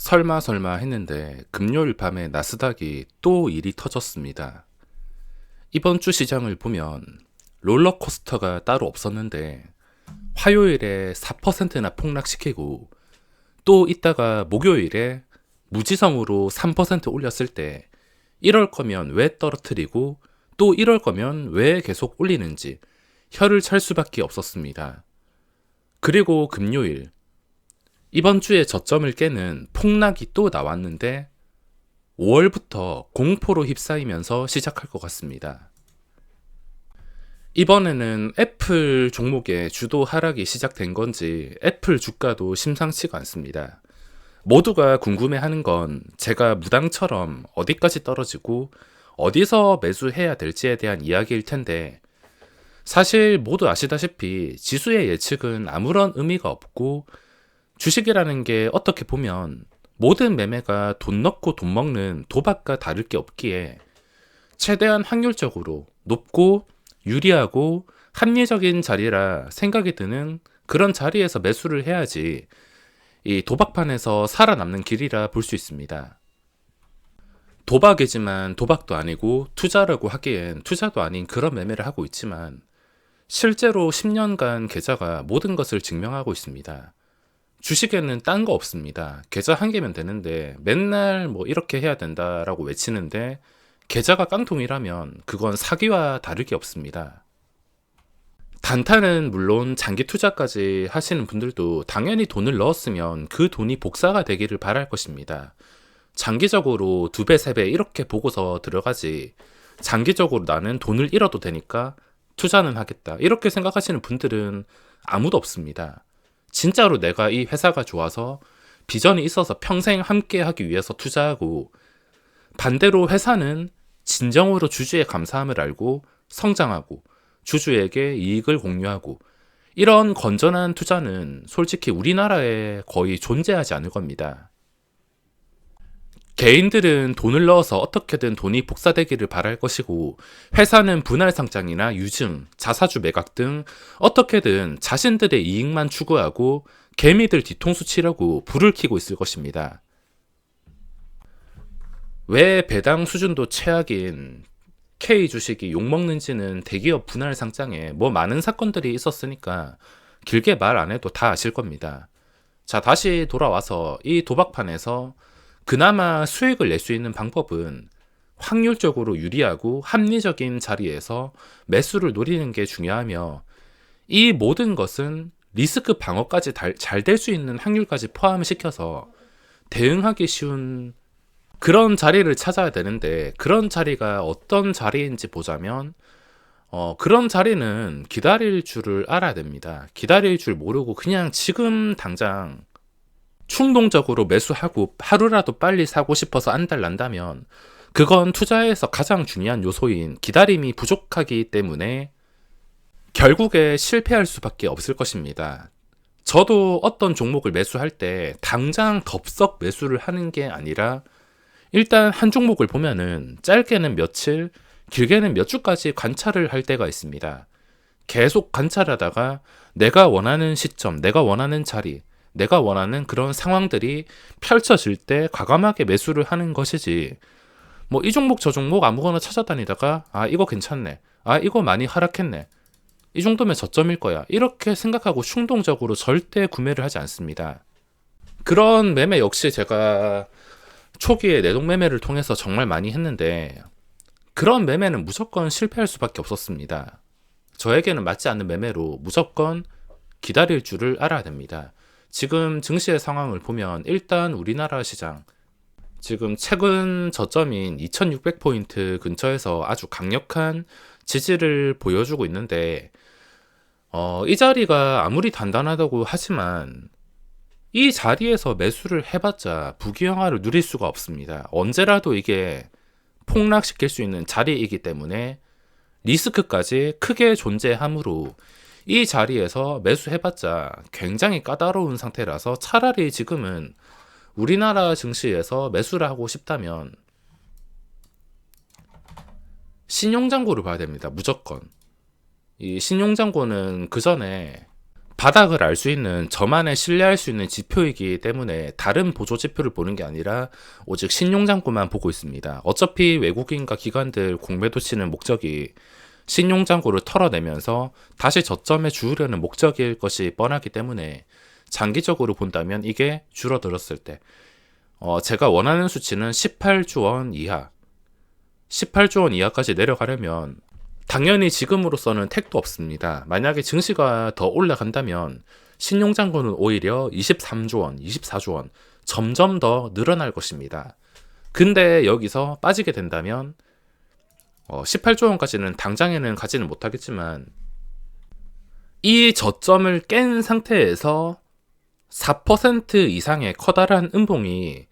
설마 설마 했는데 금요일 밤에 나스닥이 또 일이 터졌습니다. 이번 주 시장을 보면 롤러코스터가 따로 없었는데 화요일에 4%나 폭락시키고 또 있다가 목요일에 무지성으로 3% 올렸을 때 이럴 거면 왜 떨어뜨리고 또 이럴 거면 왜 계속 올리는지 혀를 찰 수밖에 없었습니다. 그리고 금요일 이번 주에 저점을 깨는 폭락이 또 나왔는데 5월부터 공포로 휩싸이면서 시작할 것 같습니다. 이번에는 애플 종목의 주도 하락이 시작된 건지 애플 주가도 심상치가 않습니다. 모두가 궁금해하는 건 제가 무당처럼 어디까지 떨어지고 어디서 매수해야 될지에 대한 이야기일 텐데, 사실 모두 아시다시피 지수의 예측은 아무런 의미가 없고 주식이라는 게 어떻게 보면 모든 매매가 돈 넣고 돈 먹는 도박과 다를 게 없기에 최대한 확률적으로 높고 유리하고 합리적인 자리라 생각이 드는 그런 자리에서 매수를 해야지 이 도박판에서 살아남는 길이라 볼 수 있습니다. 도박이지만 도박도 아니고 투자라고 하기엔 투자도 아닌 그런 매매를 하고 있지만 실제로 10년간 계좌가 모든 것을 증명하고 있습니다. 주식에는 딴 거 없습니다. 계좌 한 개면 되는데 맨날 뭐 이렇게 해야 된다라고 외치는데 계좌가 깡통이라면 그건 사기와 다를 게 없습니다. 단타는 물론 장기 투자까지 하시는 분들도 당연히 돈을 넣었으면 그 돈이 복사가 되기를 바랄 것입니다. 장기적으로 2배, 3배 이렇게 보고서 들어가지 장기적으로 나는 돈을 잃어도 되니까 투자는 하겠다 이렇게 생각하시는 분들은 아무도 없습니다. 진짜로 내가 이 회사가 좋아서 비전이 있어서 평생 함께 하기 위해서 투자하고, 반대로 회사는 진정으로 주주의 감사함을 알고 성장하고 주주에게 이익을 공유하고, 이런 건전한 투자는 솔직히 우리나라에 거의 존재하지 않을 겁니다. 개인들은 돈을 넣어서 어떻게든 돈이 복사되기를 바랄 것이고, 회사는 분할 상장이나 유증, 자사주 매각 등 어떻게든 자신들의 이익만 추구하고 개미들 뒤통수 치려고 불을 켜고 있을 것입니다. 왜 배당 수준도 최악인 K 주식이 욕먹는지는 대기업 분할 상장에 뭐 많은 사건들이 있었으니까 길게 말 안 해도 다 아실 겁니다. 자, 다시 돌아와서 이 도박판에서 그나마 수익을 낼 수 있는 방법은 확률적으로 유리하고 합리적인 자리에서 매수를 노리는 게 중요하며, 이 모든 것은 리스크 방어까지 잘 될 수 있는 확률까지 포함시켜서 대응하기 쉬운 그런 자리를 찾아야 되는데, 그런 자리가 어떤 자리인지 보자면 그런 자리는 기다릴 줄을 알아야 됩니다. 기다릴 줄 모르고 그냥 지금 당장 충동적으로 매수하고 하루라도 빨리 사고 싶어서 안달난다면 그건 투자에서 가장 중요한 요소인 기다림이 부족하기 때문에 결국에 실패할 수밖에 없을 것입니다. 저도 어떤 종목을 매수할 때 당장 덥석 매수를 하는 게 아니라 일단 한 종목을 보면은 짧게는 며칠, 길게는 몇 주까지 관찰을 할 때가 있습니다. 계속 관찰하다가 내가 원하는 시점, 내가 원하는 자리, 내가 원하는 그런 상황들이 펼쳐질 때 과감하게 매수를 하는 것이지, 뭐 이 종목 저 종목 아무거나 찾아다니다가 이거 괜찮네, 이거 많이 하락했네, 이 정도면 저점일 거야 이렇게 생각하고 충동적으로 절대 구매를 하지 않습니다. 그런 매매 역시 제가 초기에 내동 매매를 통해서 정말 많이 했는데 그런 매매는 무조건 실패할 수밖에 없었습니다. 저에게는 맞지 않는 매매로 무조건 기다릴 줄을 알아야 됩니다. 지금 증시의 상황을 보면 일단 우리나라 시장 지금 최근 저점인 2600포인트 근처에서 아주 강력한 지지를 보여주고 있는데, 이 자리가 아무리 단단하다고 하지만 이 자리에서 매수를 해봤자 부귀영화를 누릴 수가 없습니다. 언제라도 이게 폭락시킬 수 있는 자리이기 때문에 리스크까지 크게 존재하므로 이 자리에서 매수해봤자 굉장히 까다로운 상태라서 차라리 지금은 우리나라 증시에서 매수를 하고 싶다면 신용잔고를 봐야 됩니다. 무조건. 이 신용잔고는 그 전에 바닥을 알 수 있는 저만의 신뢰할 수 있는 지표이기 때문에 다른 보조 지표를 보는 게 아니라 오직 신용장고만 보고 있습니다. 어차피 외국인과 기관들 공매도 치는 목적이 신용장고를 털어내면서 다시 저점에 주우려는 목적일 것이 뻔하기 때문에 장기적으로 본다면 이게 줄어들었을 때 제가 원하는 수치는 18조 원 이하, 18조 원 이하까지 내려가려면 당연히 지금으로서는 택도 없습니다. 만약에 증시가 더 올라간다면 신용장고는 오히려 23조 원, 24조 원 점점 더 늘어날 것입니다. 근데 여기서 빠지게 된다면 18조 원까지는 당장에는 가지는 못하겠지만 이 저점을 깬 상태에서 4% 이상의 커다란 음봉이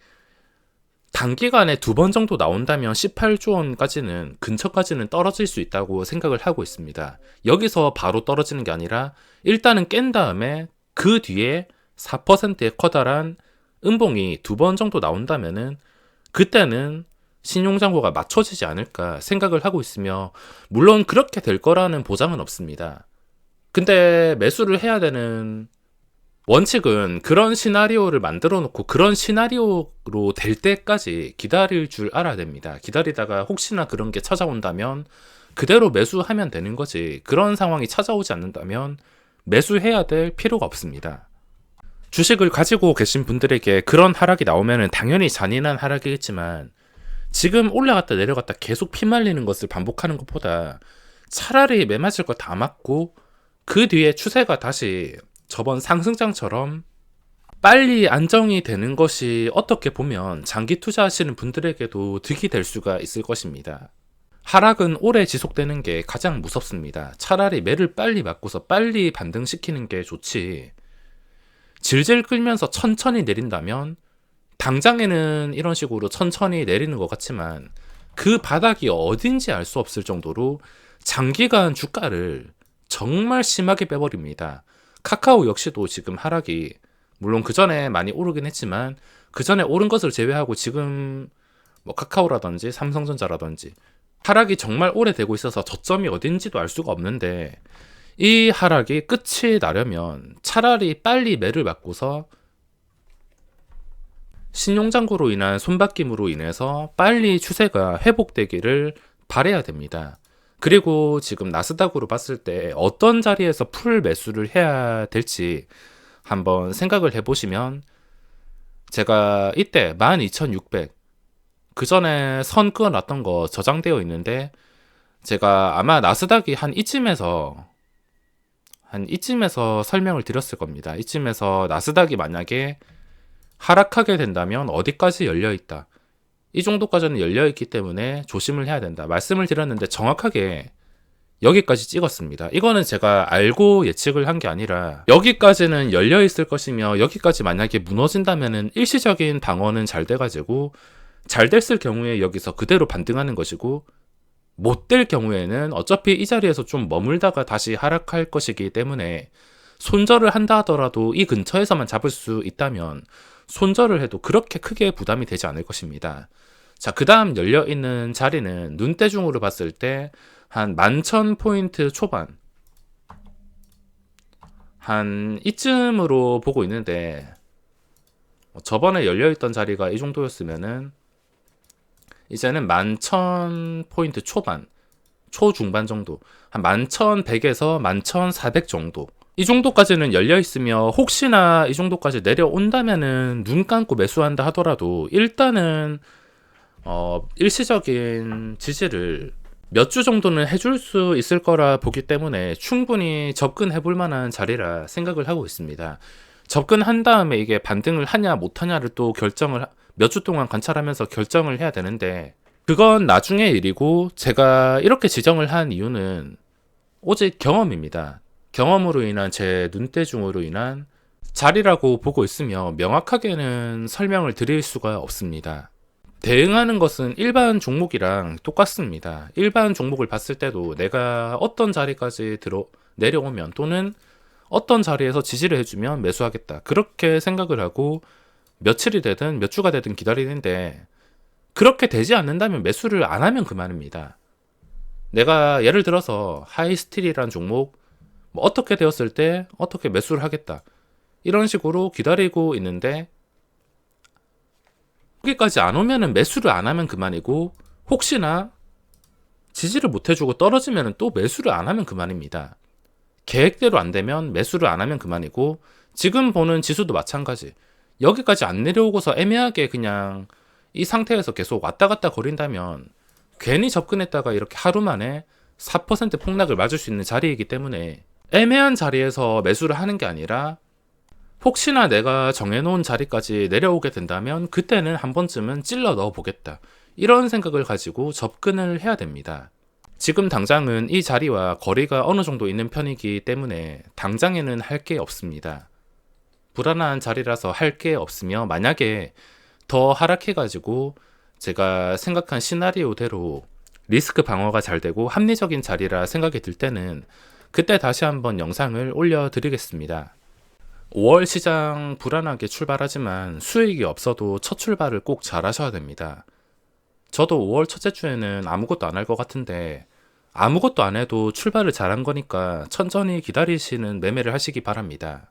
단기간에 2번 정도 나온다면 18조 원까지는 근처까지는 떨어질 수 있다고 생각을 하고 있습니다. 여기서 바로 떨어지는 게 아니라 일단은 깬 다음에 그 뒤에 4%의 커다란 음봉이 2번 정도 나온다면은 그때는 신용장고가 맞춰지지 않을까 생각을 하고 있으며, 물론 그렇게 될 거라는 보장은 없습니다. 근데 매수를 해야 되는 원칙은 그런 시나리오를 만들어 놓고 그런 시나리오로 될 때까지 기다릴 줄 알아야 됩니다. 기다리다가 혹시나 그런 게 찾아온다면 그대로 매수하면 되는 거지, 그런 상황이 찾아오지 않는다면 매수해야 될 필요가 없습니다. 주식을 가지고 계신 분들에게 그런 하락이 나오면 당연히 잔인한 하락이겠지만 지금 올라갔다 내려갔다 계속 피말리는 것을 반복하는 것보다 차라리 매맞을 거 다 맞고 그 뒤에 추세가 다시 저번 상승장처럼 빨리 안정이 되는 것이 어떻게 보면 장기 투자하시는 분들에게도 득이 될 수가 있을 것입니다. 하락은 오래 지속되는 게 가장 무섭습니다. 차라리 매를 빨리 맞고서 빨리 반등시키는 게 좋지, 질질 끌면서 천천히 내린다면 당장에는 이런 식으로 천천히 내리는 것 같지만 그 바닥이 어딘지 알 수 없을 정도로 장기간 주가를 정말 심하게 빼버립니다. 카카오 역시도 지금 하락이 물론 그 전에 많이 오르긴 했지만 그 전에 오른 것을 제외하고 지금 카카오라든지 삼성전자라든지 하락이 정말 오래되고 있어서 저점이 어딘지도 알 수가 없는데, 이 하락이 끝이 나려면 차라리 빨리 매를 맞고서 신용장고로 인한 손바뀜으로 인해서 빨리 추세가 회복되기를 바라야 됩니다. 그리고 지금 나스닥으로 봤을 때 어떤 자리에서 풀 매수를 해야 될지 한번 생각을 해보시면, 제가 이때 12,600 그 전에 선 그어놨던 거 저장되어 있는데, 제가 아마 나스닥이 한 이쯤에서 설명을 드렸을 겁니다. 이쯤에서 나스닥이 만약에 하락하게 된다면 어디까지 열려있다, 이 정도까지는 열려있기 때문에 조심을 해야 된다 말씀을 드렸는데 정확하게 여기까지 찍었습니다. 이거는 제가 알고 예측을 한 게 아니라 여기까지는 열려있을 것이며 여기까지 만약에 무너진다면 일시적인 방어는 잘 돼가지고 잘 됐을 경우에 여기서 그대로 반등하는 것이고, 못 될 경우에는 어차피 이 자리에서 좀 머물다가 다시 하락할 것이기 때문에 손절을 한다 하더라도 이 근처에서만 잡을 수 있다면 손절을 해도 그렇게 크게 부담이 되지 않을 것입니다. 자, 그 다음 열려있는 자리는 눈대중으로 봤을 때 한 11,000포인트 초반 한 이쯤으로 보고 있는데, 저번에 열려있던 자리가 이 정도였으면은 이제는 11,000포인트 초반, 초중반 정도, 한 11,100에서 11,400 정도, 이 정도까지는 열려있으며 혹시나 이 정도까지 내려온다면은 눈 감고 매수한다 하더라도 일단은 일시적인 지지를 몇 주 정도는 해줄 수 있을 거라 보기 때문에 충분히 접근해 볼 만한 자리라 생각을 하고 있습니다. 접근한 다음에 이게 반등을 하냐 못하냐를 또 결정을 몇 주 동안 관찰하면서 결정을 해야 되는데, 그건 나중의 일이고, 제가 이렇게 지정을 한 이유는 오직 경험입니다. 경험으로 인한 제 눈대중으로 인한 자리라고 보고 있으며 명확하게는 설명을 드릴 수가 없습니다. 대응하는 것은 일반 종목이랑 똑같습니다. 일반 종목을 봤을 때도 내가 어떤 자리까지 내려오면 또는 어떤 자리에서 지지를 해주면 매수하겠다, 그렇게 생각을 하고 며칠이 되든 몇 주가 되든 기다리는데, 그렇게 되지 않는다면 매수를 안 하면 그만입니다. 내가 예를 들어서 하이스틸이란 종목 뭐 어떻게 되었을 때 어떻게 매수를 하겠다. 이런 식으로 기다리고 있는데 여기까지 안 오면은 매수를 안 하면 그만이고, 혹시나 지지를 못 해주고 떨어지면은 또 매수를 안 하면 그만입니다. 계획대로 안 되면 매수를 안 하면 그만이고, 지금 보는 지수도 마찬가지. 여기까지 안 내려오고서 애매하게 그냥 이 상태에서 계속 왔다 갔다 거린다면 괜히 접근했다가 이렇게 하루 만에 4% 폭락을 맞을 수 있는 자리이기 때문에, 애매한 자리에서 매수를 하는 게 아니라 혹시나 내가 정해놓은 자리까지 내려오게 된다면 그때는 한 번쯤은 찔러 넣어 보겠다, 이런 생각을 가지고 접근을 해야 됩니다. 지금 당장은 이 자리와 거리가 어느 정도 있는 편이기 때문에 당장에는 할 게 없습니다. 불안한 자리라서 할 게 없으며, 만약에 더 하락해가지고 제가 생각한 시나리오대로 리스크 방어가 잘 되고 합리적인 자리라 생각이 들 때는 그때 다시 한번 영상을 올려드리겠습니다. 5월 시장 불안하게 출발하지만 수익이 없어도 첫 출발을 꼭 잘 하셔야 됩니다. 저도 5월 첫째 주에는 아무것도 안 할 것 같은데, 아무것도 안 해도 출발을 잘한 거니까 천천히 기다리시는 매매를 하시기 바랍니다.